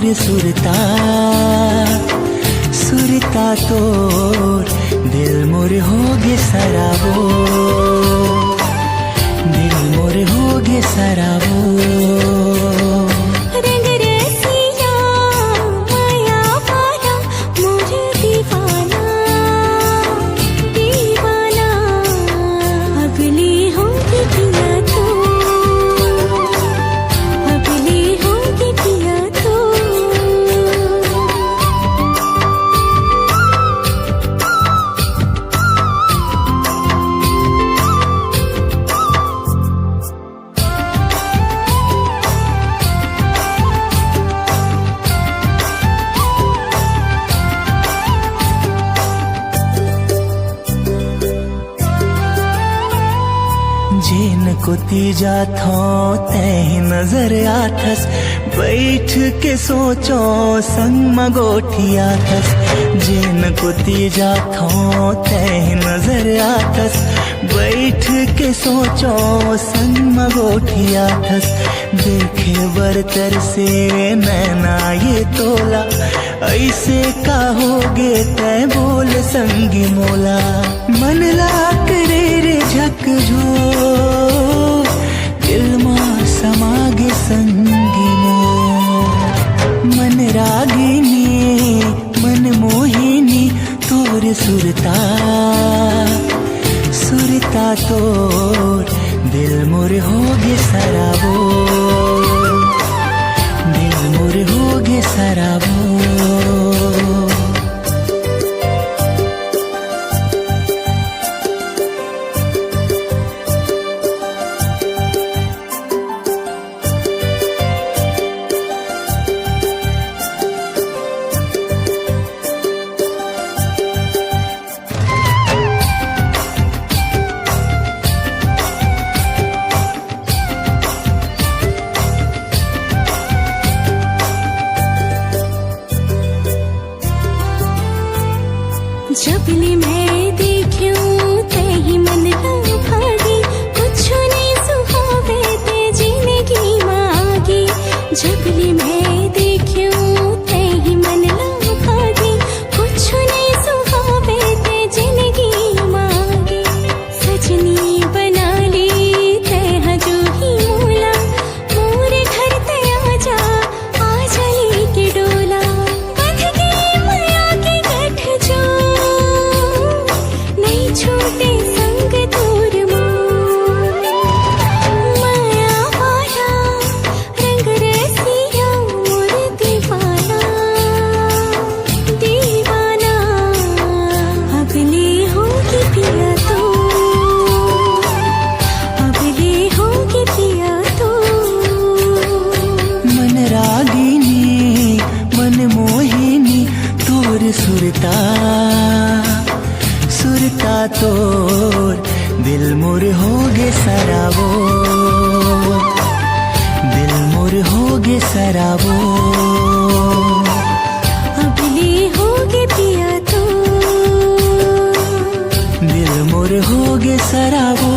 तोर सुरता सुरता तोर दिल मोर होगे सराबो दिल मोर होगे सराबो जिन को तीजा थो तह नजर आथस बैठ के सोचो संग मगोठिया थस जिन को तीजा थो तह नजर आथस बैठ के सोचो संग मगोठिया थस देखे बरतर से नैना ये तोला ऐसे का होगे तय बोल संगी मोला मन ला करे रे झकझो दिल मां समागे संगी मो मन रागिनी मन मोहिनी तोर सुरता सुरता तोर दिल मोर होगे सराबो दिल मोर होगे सराबो जबली मैं देखूं ते ही मन भागी कुछ नहीं सुहावे ते जिंदगी मांगी जबली मैं देखूं ते ही मन भागी कुछ नहीं सुहावे ते जिंदगी मांगी सजनी बना ली ते हजू ही मोला मोरे घर ते आजा आजा लेके डोला बंध गई माया के गठ जो छोटे संग तोर माया वाला रंग रसिया मोर दीवाना दीवाना अबले होगी पिया तो अबले होगी पिया तो मन रागिनी मन मोहिनी तोर सुरता सुरता तोर दिल मोर होगे सराबो दिल मोर होगे सराबो अबले होगे पिया तो दिल मोर होगे सराबो।